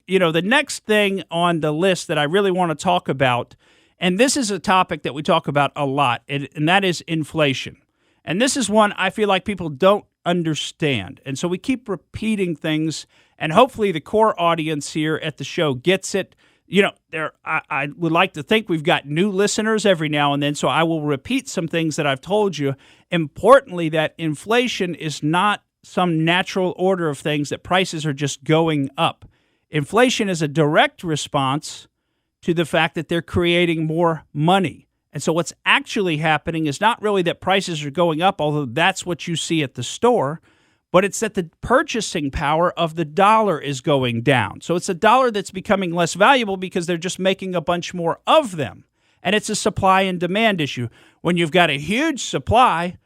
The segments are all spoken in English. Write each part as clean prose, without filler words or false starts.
the next thing on the list that I really want to talk about, and this is a topic that we talk about a lot, and that is inflation. And this is one I feel like people don't understand. And so we keep repeating things, and hopefully the core audience here at the show gets it. I would like to think we've got new listeners every now and then, so I will repeat some things that I've told you. Importantly, that inflation is not some natural order of things that prices are just going up. Inflation is a direct response to the fact that they're creating more money. And so what's actually happening is not really that prices are going up, although that's what you see at the store, but it's that the purchasing power of the dollar is going down. So it's a dollar that's becoming less valuable because they're just making a bunch more of them. And it's a supply and demand issue. When you've got a huge supply,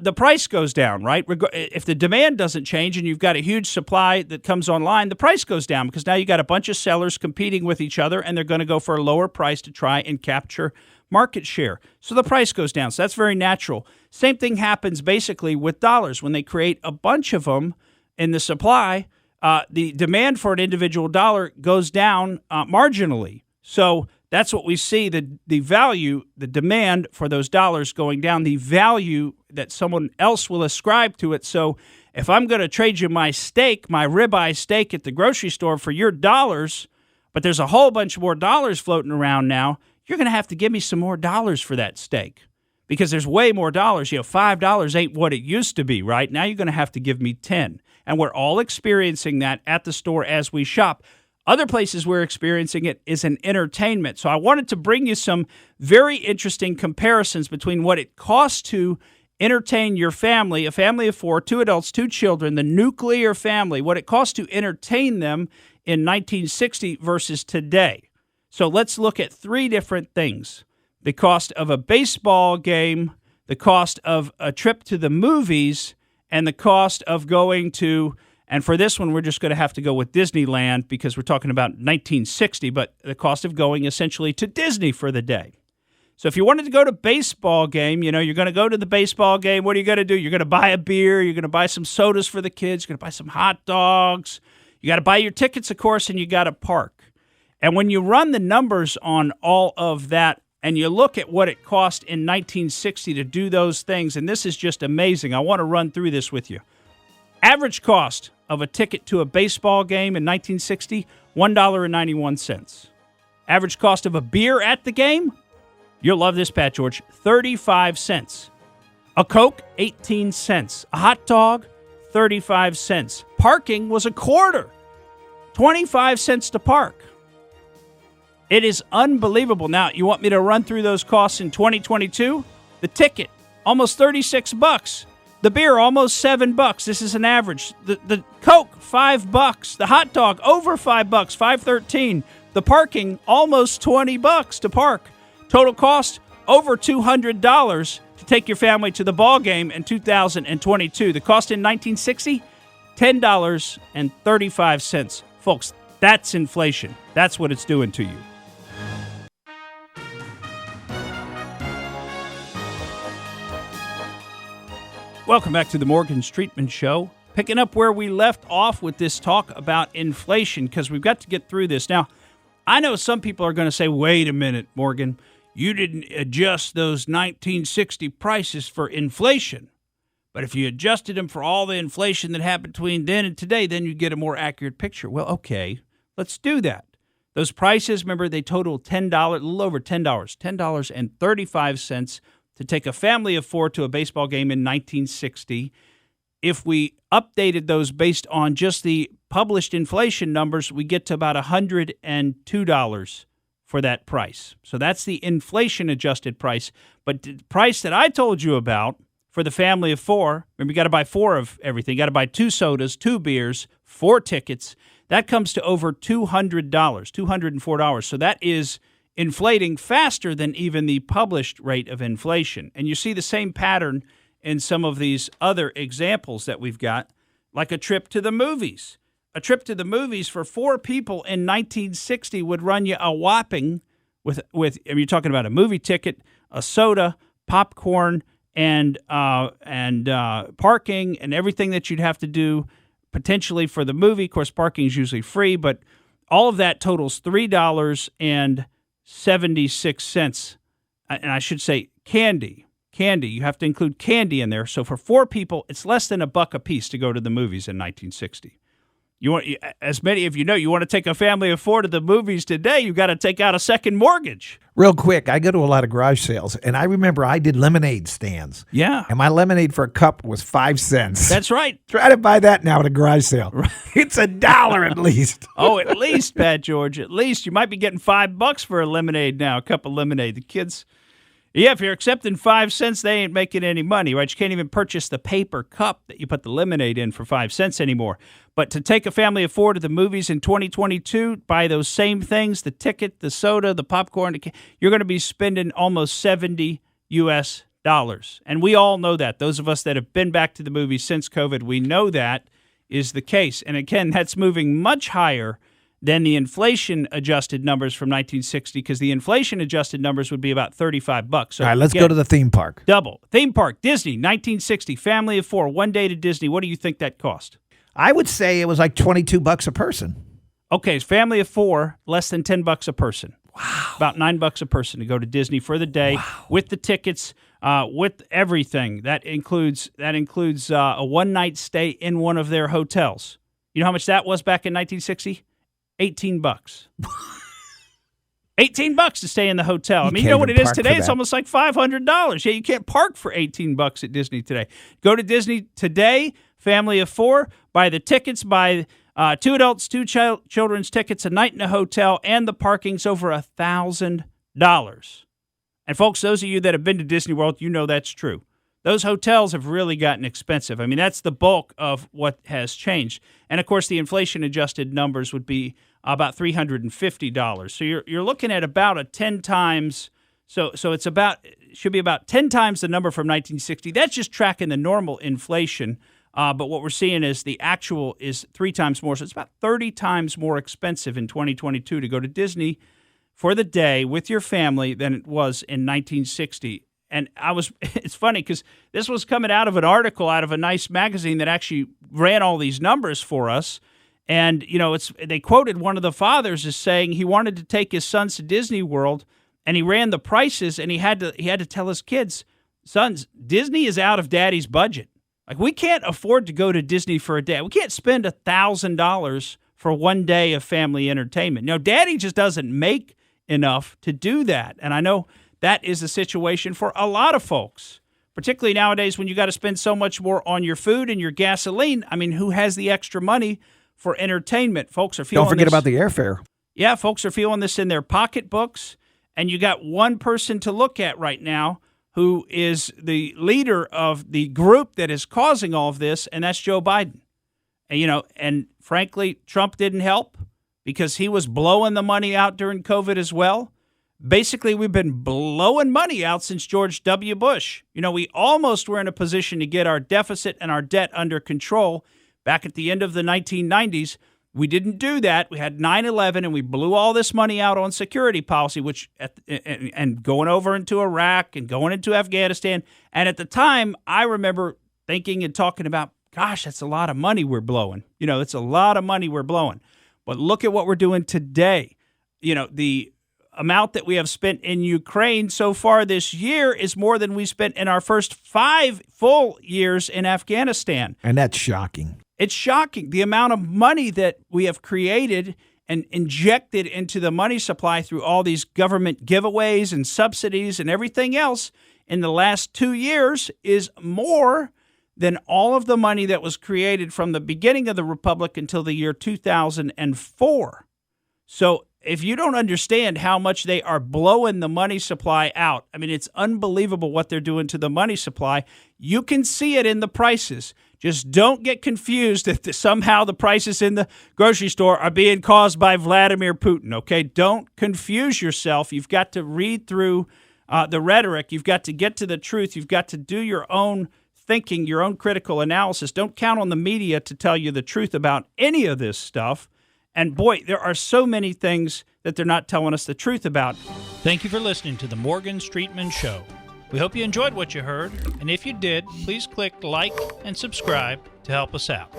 the price goes down, right? If the demand doesn't change and you've got a huge supply that comes online, the price goes down because now you got a bunch of sellers competing with each other, and they're going to go for a lower price to try and capture market share. So the price goes down. So that's very natural. Same thing happens basically with dollars. When they create a bunch of them in the supply, the demand for an individual dollar goes down marginally. So that's what we see, the value, the demand for those dollars going down, the value that someone else will ascribe to it. So if I'm going to trade you my steak, my ribeye steak at the grocery store for your dollars, but there's a whole bunch more dollars floating around now, you're going to have to give me some more dollars for that steak because there's way more dollars. $5 ain't what it used to be, right? Now you're going to have to give me 10. And we're all experiencing that at the store as we shop. Other places we're experiencing it is in entertainment. So I wanted to bring you some very interesting comparisons between what it costs to entertain your family, a family of 4, 2 adults, 2 children, the nuclear family, what it costs to entertain them in 1960 versus today. So let's look at 3 different things. The cost of a baseball game, the cost of a trip to the movies, and the cost of going to, and for this one, we're just going to have to go with Disneyland because we're talking about 1960, but the cost of going essentially to Disney for the day. So if you wanted to go to baseball game, you're going to go to the baseball game. What are you going to do? You're going to buy a beer. You're going to buy some sodas for the kids. You're going to buy some hot dogs. You got to buy your tickets, of course, and you got to park. And when you run the numbers on all of that and you look at what it cost in 1960 to do those things, and this is just amazing. I want to run through this with you. Average cost of a ticket to a baseball game in 1960, $1.91. Average cost of a beer at the game, you'll love this, Pat George, 35 cents. A Coke, 18 cents. A hot dog, 35 cents. Parking was a quarter, 25 cents to park. It is unbelievable. Now, you want me to run through those costs in 2022? The ticket, almost $36. The beer, almost $7. This is an average. The Coke, $5. The hot dog, over $5, $5.13. The parking, almost $20 to park. Total cost, over $200 to take your family to the ball game in 2022. The cost in 1960, $10.35. Folks, that's inflation. That's what it's doing to you. Welcome back to the Morgan Streetman Show. Picking up where we left off with this talk about inflation, because we've got to get through this. Now, I know some people are going to say, wait a minute, Morgan, you didn't adjust those 1960 prices for inflation. But if you adjusted them for all the inflation that happened between then and today, then you get a more accurate picture. Well, okay, let's do that. Those prices, remember, they total $10, a little over $10, $10.35 to take a family of 4 to a baseball game in 1960. If we updated those based on just the published inflation numbers, we get to about $102 for that price. So that's the inflation-adjusted price. But the price that I told you about for the family of 4, remember, you got to buy 4 of everything. You got to buy 2 sodas, 2 beers, 4 tickets. That comes to over $200, $204. So that is inflating faster than even the published rate of inflation. And you see the same pattern in some of these other examples that we've got, like a trip to the movies. A trip to the movies for 4 people in 1960 would run you a whopping, with you're talking about a movie ticket, a soda, popcorn, and parking, and everything that you'd have to do potentially for the movie. Of course, parking is usually free, but all of that totals $3.76. And I should say candy. Candy. You have to include candy in there. So for 4 people, it's less than $1 a piece to go to the movies in 1960. You want, as many of you know, you want to take a family of 4 to the movies today, you got to take out a second mortgage. Real quick, I go to a lot of garage sales, and I remember I did lemonade stands. Yeah. And my lemonade for a cup was 5 cents. That's right. Try to buy that now at a garage sale. It's $1 at least. Oh, at least, Pat George. At least. You might be getting $5 for a lemonade now, a cup of lemonade. The kids, yeah, if you're accepting 5 cents, they ain't making any money, right? You can't even purchase the paper cup that you put the lemonade in for 5 cents anymore. But to take a family of 4 to the movies in 2022, buy those same things, the ticket, the soda, the popcorn, you're going to be spending almost $70 US. And we all know that. Those of us that have been back to the movies since COVID, we know that is the case. And again, that's moving much higher than the inflation-adjusted numbers from 1960, because the inflation-adjusted numbers would be about $35. So all right, let's go to the theme park. Double. Theme park, Disney, 1960, family of 4, 1 day to Disney. What do you think that cost? I would say it was like $22 a person. Okay, family of 4, less than $10 a person. Wow. About $9 a person to go to Disney for the day, with the tickets, with everything. That includes a one-night stay in one of their hotels. You know how much that was back in 1960? $18. $18 to stay in the hotel. I mean, you know what it is today? It's almost like $500. Yeah, you can't park for $18 at Disney today. Go to Disney today, family of 4, buy the tickets, buy 2 adults, 2 children's tickets, a night in a hotel, and the parking's over $1,000. And folks, those of you that have been to Disney World, you know that's true. Those hotels have really gotten expensive. I mean, that's the bulk of what has changed. And, of course, the inflation-adjusted numbers would be about $350. So you're looking at about a 10 times. So it's should be about 10 times the number from 1960. That's just tracking the normal inflation. But what we're seeing is the actual is 3 times more. So it's about 30 times more expensive in 2022 to go to Disney for the day with your family than it was in 1960. And it's funny because this was coming out of an article out of a nice magazine that actually ran all these numbers for us. And, you know, they quoted one of the fathers as saying he wanted to take his sons to Disney World, and he ran the prices, and he had to tell his kids, sons, Disney is out of daddy's budget. Like, we can't afford to go to Disney for a day. We can't spend $1,000 for 1 day of family entertainment. No, daddy just doesn't make enough to do that. And I know that is the situation for a lot of folks, particularly nowadays when you got to spend so much more on your food and your gasoline. I mean, who has the extra money for entertainment? Folks are feeling Don't forget about the airfare. Yeah, folks are feeling this in their pocketbooks. And you got one person to look at right now who is the leader of the group that is causing all of this, and that's Joe Biden. And, and frankly, Trump didn't help because he was blowing the money out during COVID as well. Basically, we've been blowing money out since George W. Bush. We almost were in a position to get our deficit and our debt under control back at the end of the 1990s. We didn't do that. We had 9/11, and we blew all this money out on security policy, and going over into Iraq and going into Afghanistan. And at the time, I remember thinking and talking about, gosh, that's a lot of money we're blowing. It's a lot of money we're blowing. But look at what we're doing today. The amount that we have spent in Ukraine so far this year is more than we spent in our first 5 full years in Afghanistan. And that's shocking. It's shocking, the amount of money that we have created and injected into the money supply through all these government giveaways and subsidies and everything else in the last 2 years is more than all of the money that was created from the beginning of the Republic until the year 2004. So if you don't understand how much they are blowing the money supply out, I mean, it's unbelievable what they're doing to the money supply. You can see it in the prices. Just don't get confused that somehow the prices in the grocery store are being caused by Vladimir Putin, okay? Don't confuse yourself. You've got to read through the rhetoric. You've got to get to the truth. You've got to do your own thinking, your own critical analysis. Don't count on the media to tell you the truth about any of this stuff. And boy, there are so many things that they're not telling us the truth about. Thank you for listening to the Morgan Streetman Show. We hope you enjoyed what you heard, and if you did, please click like and subscribe to help us out.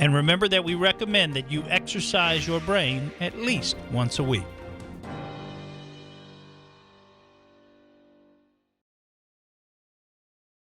And remember that we recommend that you exercise your brain at least once a week.